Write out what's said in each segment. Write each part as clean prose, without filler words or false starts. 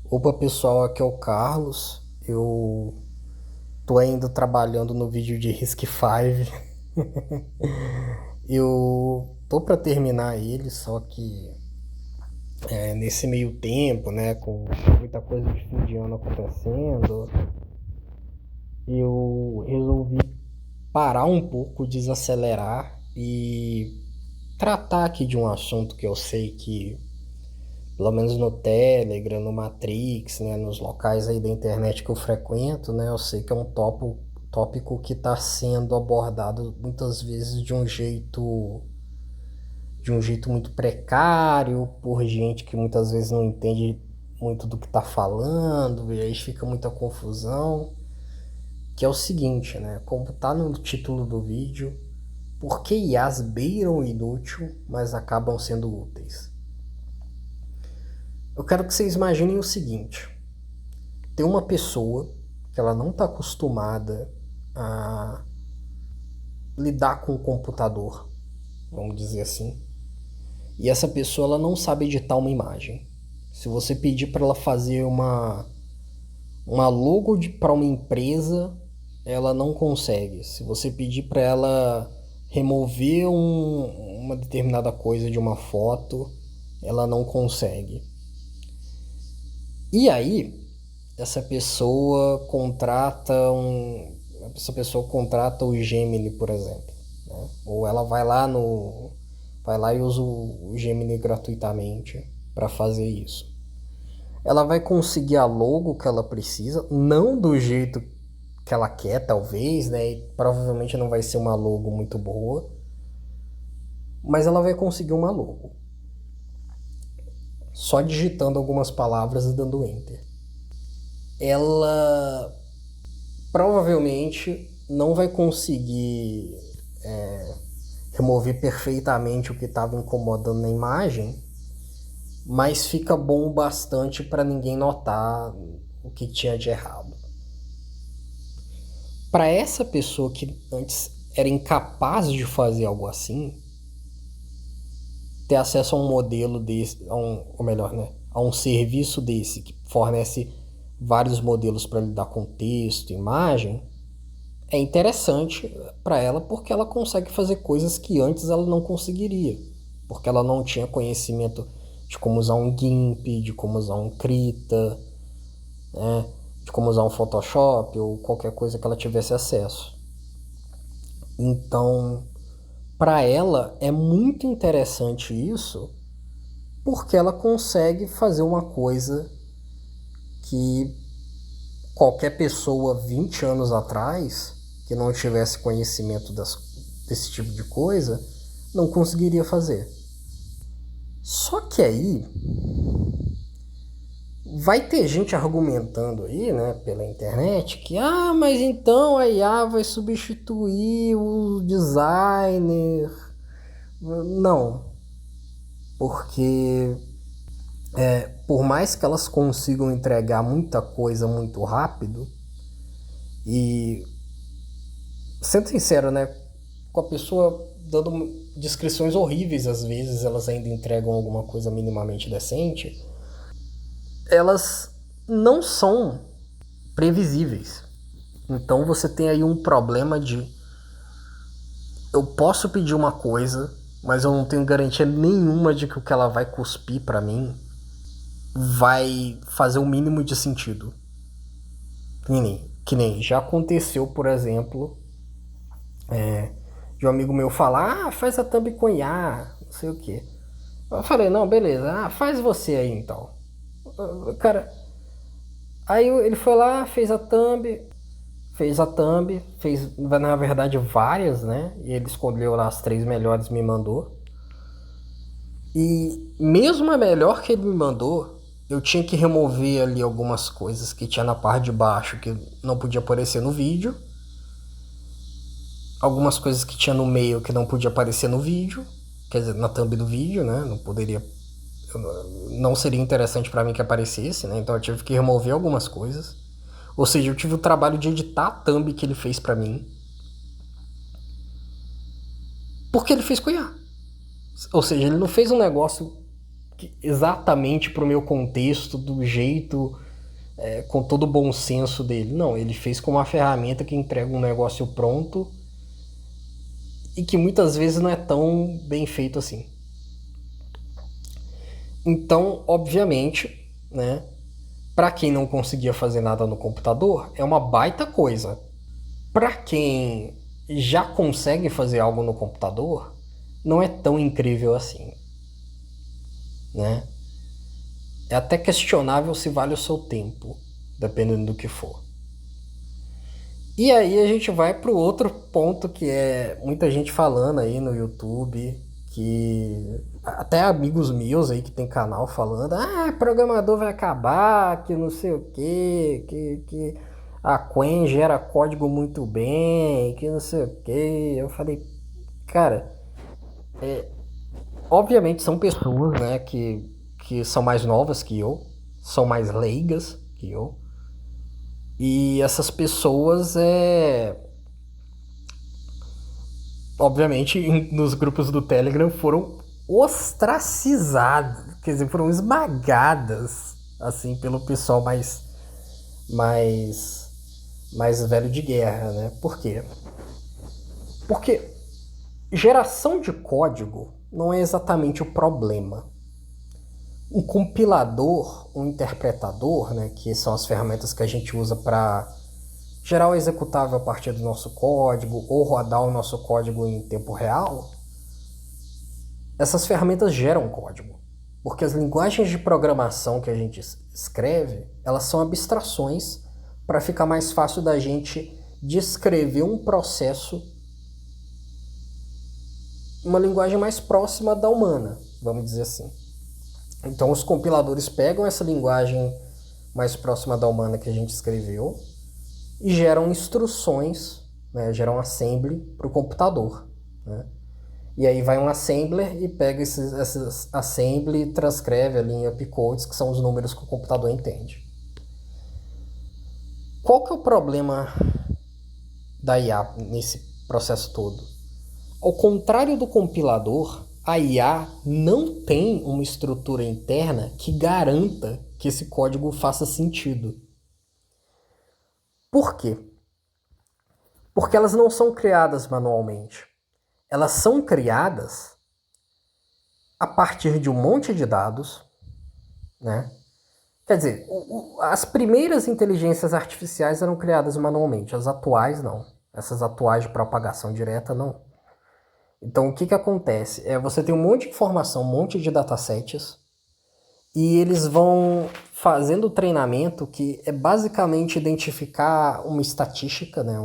Opa pessoal, aqui é o Carlos. Eu tô ainda trabalhando no vídeo de Risk 5. Eu tô pra terminar ele, só que nesse meio tempo, né, com muita coisa de fim de ano acontecendo, eu resolvi parar um pouco, desacelerar e tratar aqui de um assunto que eu sei que, pelo menos no Telegram, no Matrix, né, nos locais aí da internet que eu frequento, né, eu sei que é um tópico que está sendo abordado muitas vezes de um jeito muito precário, por gente que muitas vezes não entende muito do que está falando, e aí fica muita confusão, que é o seguinte, né, como está no título do vídeo, por que IAs beiram o inútil, mas acabam sendo úteis? Eu quero que vocês imaginem o seguinte: tem uma pessoa que ela não está acostumada a lidar com o computador, vamos dizer assim, e essa pessoa ela não sabe editar uma imagem. Se você pedir para ela fazer uma logo para uma empresa, ela não consegue. Se você pedir para ela remover uma determinada coisa de uma foto, ela não consegue. E aí, essa pessoa contrata o Gemini, por exemplo, né? Ou ela vai lá e usa o Gemini gratuitamente para fazer isso. Ela vai conseguir a logo que ela precisa, não do jeito que ela quer, talvez, né? E provavelmente não vai ser uma logo muito boa, mas ela vai conseguir uma logo só digitando algumas palavras e dando enter. Ela provavelmente não vai conseguir remover perfeitamente o que estava incomodando na imagem, mas fica bom o bastante para ninguém notar o que tinha de errado. Para essa pessoa que antes era incapaz de fazer algo assim, ter acesso a um modelo desse, ou melhor, né, a um serviço desse que fornece vários modelos para lidar com texto, imagem, é interessante para ela porque ela consegue fazer coisas que antes ela não conseguiria, porque ela não tinha conhecimento de como usar um GIMP, de como usar um Krita, né, de como usar um Photoshop ou qualquer coisa que ela tivesse acesso. Então, para ela é muito interessante isso, porque ela consegue fazer uma coisa que qualquer pessoa 20 anos atrás, que não tivesse conhecimento desse tipo de coisa, não conseguiria fazer. Só que aí vai ter gente argumentando aí, né, pela internet, que mas então a IA vai substituir o designer. Não, porque por mais que elas consigam entregar muita coisa muito rápido, e sendo sincero, né, com a pessoa dando descrições horríveis, às vezes elas ainda entregam alguma coisa minimamente decente, elas não são previsíveis. Então você tem aí um problema de eu posso pedir uma coisa, mas eu não tenho garantia nenhuma de que o que ela vai cuspir para mim vai fazer o mínimo de sentido. Que nem já aconteceu, por exemplo, de um amigo meu falar, faz a thumb com IA, não sei o que. Eu falei, não, beleza, faz você aí então. Cara, aí ele foi lá, fez na verdade várias, né? E ele escolheu lá as 3 melhores e me mandou. E mesmo a melhor que ele me mandou, eu tinha que remover ali algumas coisas que tinha na parte de baixo que não podia aparecer no vídeo. Algumas coisas que tinha no meio que não podia aparecer no vídeo. Quer dizer, na thumb do vídeo, né? Não poderia. Não seria interessante para mim que aparecesse, né? Então eu tive que remover algumas coisas. Ou seja, eu tive o trabalho de editar a thumb que ele fez para mim. Porque ele fez com IA. Ou seja, ele não fez um negócio exatamente para o meu contexto, do jeito, com todo o bom senso dele. Não, ele fez com uma ferramenta que entrega um negócio pronto e que muitas vezes não é tão bem feito assim. Então, obviamente, né, para quem não conseguia fazer nada no computador, é uma baita coisa. Para quem já consegue fazer algo no computador, não é tão incrível assim, né? É até questionável se vale o seu tempo, dependendo do que for. E aí a gente vai pro outro ponto que é muita gente falando aí no YouTube, que até amigos meus aí que tem canal falando, programador vai acabar, que não sei o quê, que a Quen gera código muito bem, que não sei o quê. Eu falei, cara, obviamente são pessoas, né, que são mais novas que eu, são mais leigas que eu. E essas pessoas obviamente nos grupos do Telegram foram ostracizadas, quer dizer, foram esmagadas assim pelo pessoal mais mais velho de guerra, né? Por quê? Porque geração de código não é exatamente o problema. Um compilador, um interpretador, né, que são as ferramentas que a gente usa para gerar o executável a partir do nosso código ou rodar o nosso código em tempo real, essas ferramentas geram código. Porque as linguagens de programação que a gente escreve, elas são abstrações para ficar mais fácil da gente descrever um processo, uma linguagem mais próxima da humana, vamos dizer assim. Então os compiladores pegam essa linguagem mais próxima da humana que a gente escreveu e geram instruções, né, geram assembly para o computador, né? E aí vai um assembler e pega esses assembly e transcreve ali em opcodes, que são os números que o computador entende. Qual que é o problema da IA nesse processo todo? Ao contrário do compilador, a IA não tem uma estrutura interna que garanta que esse código faça sentido. Por quê? Porque elas não são criadas manualmente. Elas são criadas a partir de um monte de dados, né? Quer dizer, as primeiras inteligências artificiais eram criadas manualmente, as atuais não. Essas atuais de propagação direta não. Então o que acontece? Você tem um monte de informação, um monte de datasets, e eles vão fazendo o treinamento que é basicamente identificar uma estatística, né?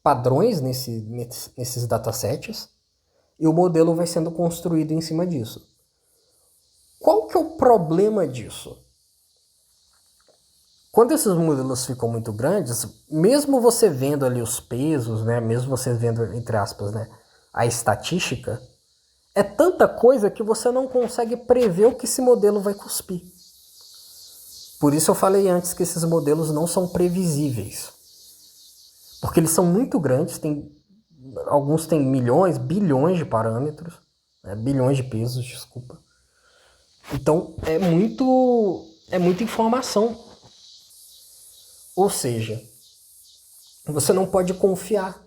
Padrões nesses datasets, e o modelo vai sendo construído em cima disso. Qual que é o problema disso? Quando esses modelos ficam muito grandes, mesmo você vendo ali os pesos, né, mesmo você vendo, entre aspas, né, a estatística, é tanta coisa que você não consegue prever o que esse modelo vai cuspir. Por isso eu falei antes que esses modelos não são previsíveis. Porque eles são muito grandes, alguns têm milhões, bilhões de parâmetros, né, bilhões de pesos, desculpa. Então é muita informação. Ou seja, você não pode confiar.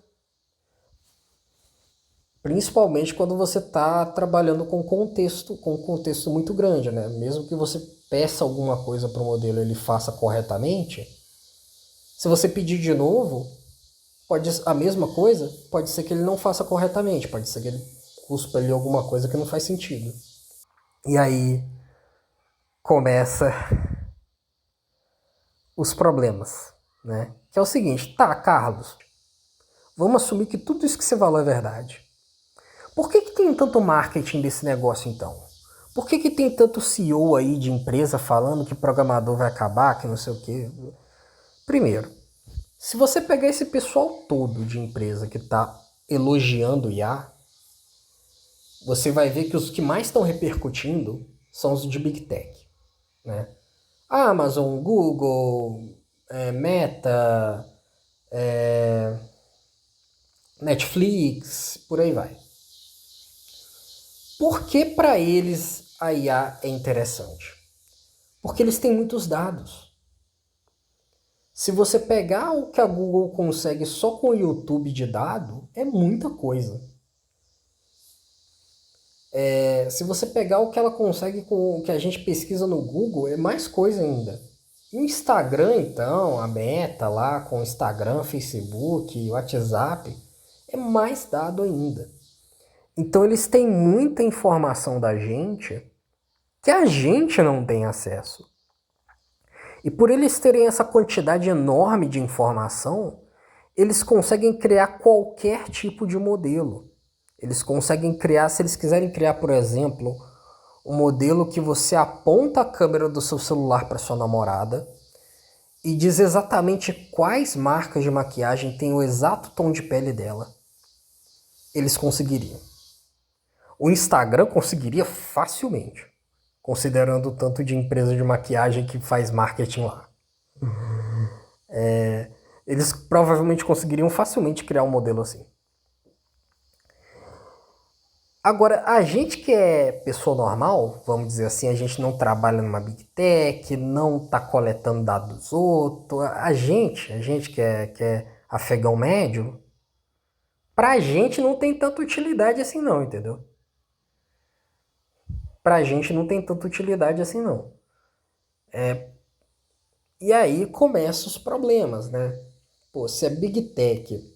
Principalmente quando você está trabalhando com um contexto muito grande, né? Mesmo que você peça alguma coisa para o modelo e ele faça corretamente, se você pedir de novo, a mesma coisa, pode ser que ele não faça corretamente, pode ser que ele cuspa ali alguma coisa que não faz sentido. E aí começa os problemas, né? Que é o seguinte, tá, Carlos, vamos assumir que tudo isso que você falou é verdade. Por que tem tanto marketing desse negócio então? Por que tem tanto CEO aí de empresa falando que programador vai acabar, que não sei o quê? Primeiro, se você pegar esse pessoal todo de empresa que está elogiando o IA, você vai ver que os que mais estão repercutindo são os de Big Tech, né? Amazon, Google, Meta, Netflix, por aí vai. Porque para eles a IA é interessante? Porque eles têm muitos dados. Se você pegar o que a Google consegue só com o YouTube de dado, é muita coisa. Se você pegar o que ela consegue com o que a gente pesquisa no Google, é mais coisa ainda. E o Instagram, então, a Meta lá com Instagram, Facebook, WhatsApp, é mais dado ainda. Então eles têm muita informação da gente que a gente não tem acesso. E por eles terem essa quantidade enorme de informação, eles conseguem criar qualquer tipo de modelo. Eles conseguem criar, se eles quiserem criar, por exemplo, um modelo que você aponta a câmera do seu celular para sua namorada e diz exatamente quais marcas de maquiagem têm o exato tom de pele dela, eles conseguiriam. O Instagram conseguiria facilmente, considerando o tanto de empresa de maquiagem que faz marketing lá. Eles provavelmente conseguiriam facilmente criar um modelo assim. Agora, a gente que é pessoa normal, vamos dizer assim, a gente não trabalha numa Big Tech, não está coletando dados dos outros, a gente que é afegão médio, pra gente não tem tanta utilidade assim não, entendeu? Pra gente não tem tanta utilidade assim não. E aí começam os problemas, né? Pô, se a Big Tech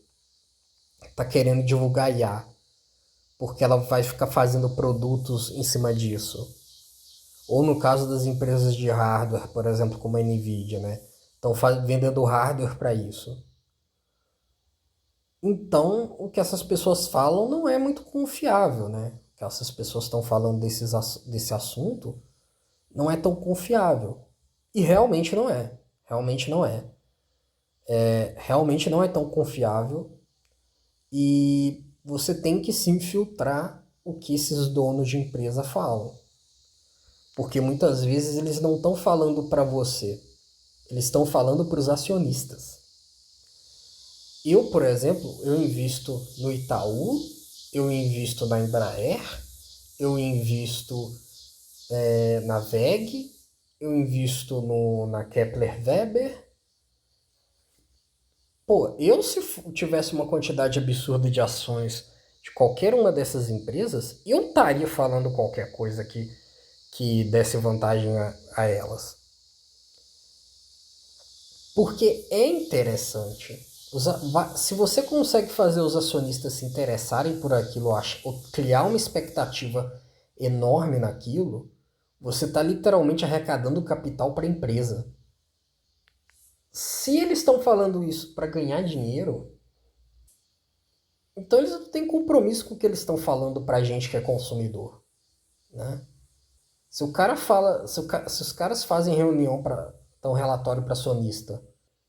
tá querendo divulgar IA, porque ela vai ficar fazendo produtos em cima disso, ou no caso das empresas de hardware, por exemplo, como a Nvidia, né? Estão vendendo hardware para isso. Então, o que essas pessoas falam não é muito confiável, né? O que essas pessoas estão falando desse assunto não é tão confiável. E realmente não é. Realmente não é. Realmente não é tão confiável. E você tem que sim filtrar o que esses donos de empresa falam. Porque muitas vezes eles não estão falando para você. Eles estão falando para os acionistas. Eu, por exemplo, eu invisto no Itaú, eu invisto na Embraer, eu invisto na VEG, eu invisto na Kepler Weber. Pô, eu se tivesse uma quantidade absurda de ações de qualquer uma dessas empresas, eu estaria falando qualquer coisa que desse vantagem a elas. Porque é interessante. Se você consegue fazer os acionistas se interessarem por aquilo ou criar uma expectativa enorme naquilo, você está literalmente arrecadando capital para a empresa. Se eles estão falando isso para ganhar dinheiro, então eles não têm compromisso com o que eles estão falando para a gente que é consumidor, né? Se o cara fala, se os caras fazem reunião para dar um relatório para acionista,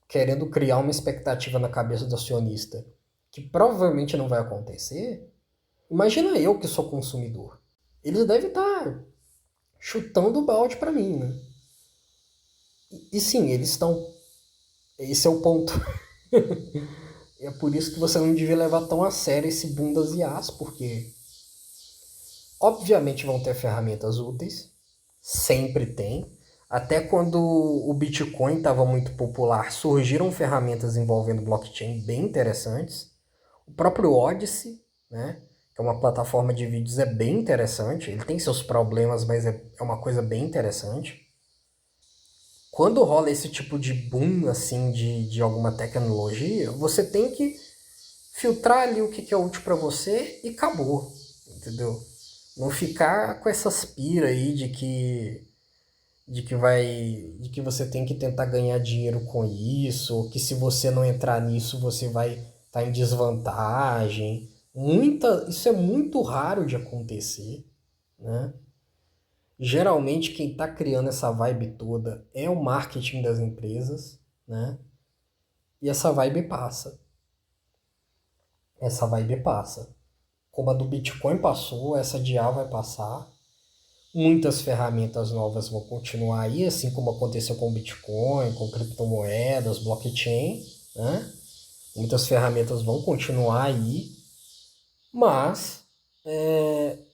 querendo criar uma expectativa na cabeça do acionista que provavelmente não vai acontecer, imagina eu que sou consumidor. Eles devem estar chutando o balde para mim, né? E sim, eles estão. Esse é o ponto. É por isso que você não devia levar tão a sério esse boom das IAs, porque obviamente vão ter ferramentas úteis, sempre tem. Até quando o Bitcoin estava muito popular, surgiram ferramentas envolvendo blockchain bem interessantes. O próprio Odyssey, né, que é uma plataforma de vídeos, é bem interessante. Ele tem seus problemas, mas é uma coisa bem interessante. Quando rola esse tipo de boom assim de alguma tecnologia, você tem que filtrar ali o que é útil para você e acabou, entendeu? Não ficar com essas pira aí de que você tem que tentar ganhar dinheiro com isso, ou que se você não entrar nisso você vai estar em desvantagem. Isso é muito raro de acontecer, né? Geralmente quem está criando essa vibe toda é o marketing das empresas, né? E essa vibe passa. Essa vibe passa. Como a do Bitcoin passou, essa de IA vai passar. Muitas ferramentas novas vão continuar aí, assim como aconteceu com o Bitcoin, com criptomoedas, blockchain, né? Muitas ferramentas vão continuar aí, mas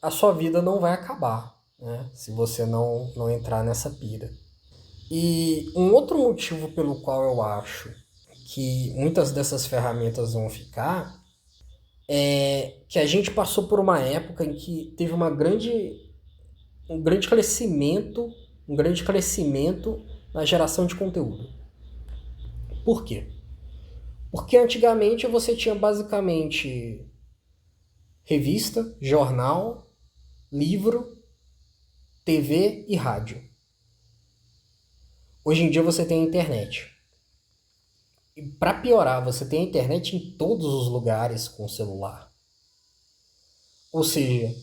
a sua vida não vai acabar, né? Se você não entrar nessa pira. E um outro motivo pelo qual eu acho que muitas dessas ferramentas vão ficar é que a gente passou por uma época em que teve um grande crescimento, um grande crescimento na geração de conteúdo. Por quê? Porque antigamente você tinha basicamente revista, jornal, livro, TV e rádio. Hoje em dia você tem a internet. E para piorar, você tem a internet em todos os lugares com o celular. Ou seja,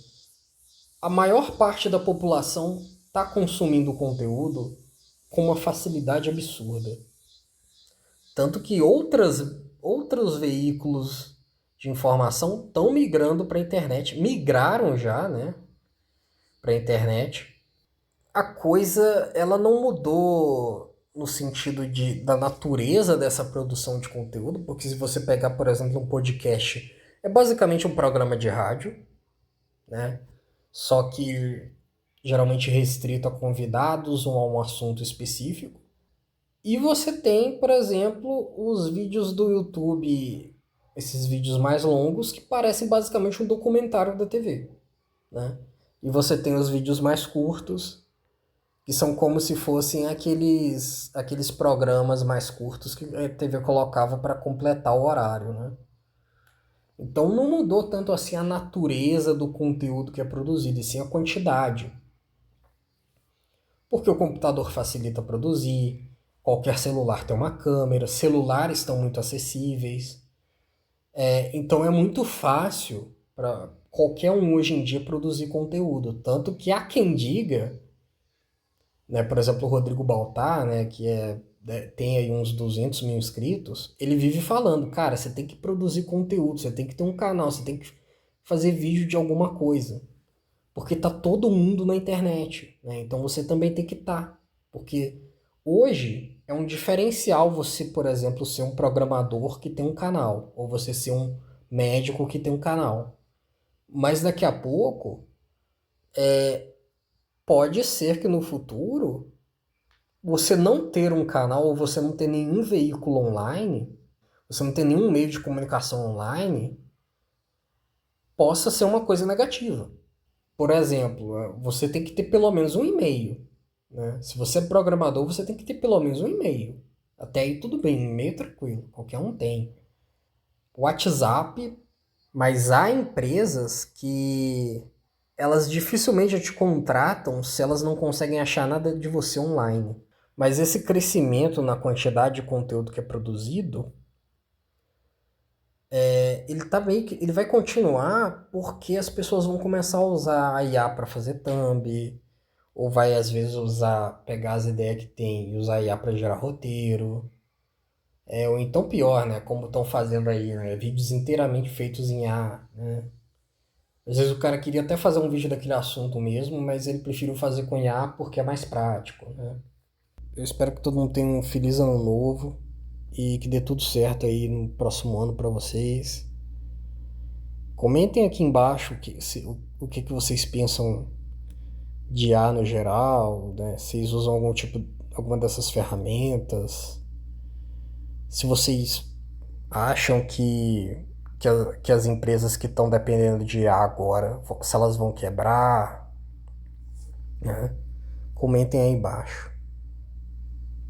a maior parte da população está consumindo conteúdo com uma facilidade absurda. Tanto que outros veículos de informação estão migrando para a internet. Migraram já, né? Para a internet. A coisa, ela não mudou no sentido da natureza dessa produção de conteúdo, porque se você pegar, por exemplo, um podcast, é basicamente um programa de rádio, né? Só que geralmente restrito a convidados ou a um assunto específico. E você tem, por exemplo, os vídeos do YouTube, esses vídeos mais longos, que parecem basicamente um documentário da TV, né? E você tem os vídeos mais curtos, que são como se fossem aqueles programas mais curtos que a TV colocava para completar o horário, né? Então não mudou tanto assim a natureza do conteúdo que é produzido, e sim a quantidade. Porque o computador facilita produzir, qualquer celular tem uma câmera, celulares estão muito acessíveis. Então é muito fácil para qualquer um hoje em dia produzir conteúdo. Tanto que há quem diga, né, por exemplo, o Rodrigo Baltar, né, tem aí uns 200 mil inscritos, ele vive falando, cara, você tem que produzir conteúdo, você tem que ter um canal, você tem que fazer vídeo de alguma coisa. Porque tá todo mundo na internet, né? Então você também tem que estar. Porque hoje é um diferencial você, por exemplo, ser um programador que tem um canal, ou você ser um médico que tem um canal. Mas daqui a pouco, pode ser que no futuro você não ter um canal ou você não ter nenhum veículo online, você não ter nenhum meio de comunicação online, possa ser uma coisa negativa. Por exemplo, você tem que ter pelo menos um e-mail, né? Se você é programador, você tem que ter pelo menos um e-mail. Até aí tudo bem, e-mail tranquilo, qualquer um tem. WhatsApp, mas há empresas que elas dificilmente te contratam se elas não conseguem achar nada de você online. Mas esse crescimento na quantidade de conteúdo que é produzido, ele vai continuar porque as pessoas vão começar a usar a IA para fazer thumb, ou vai às vezes pegar as ideias que tem e usar a IA para gerar roteiro. Ou então pior, né? Como estão fazendo aí, né? Vídeos inteiramente feitos em IA, né? Às vezes o cara queria até fazer um vídeo daquele assunto mesmo, mas ele preferiu fazer com IA porque é mais prático, né? Eu espero que todo mundo tenha um feliz ano novo e que dê tudo certo aí no próximo ano para vocês. Comentem aqui embaixo o que vocês pensam de IA no geral, né? Se vocês usam alguma dessas ferramentas. Se vocês acham que as empresas que estão dependendo de IA agora, se elas vão quebrar, né? Comentem aí embaixo.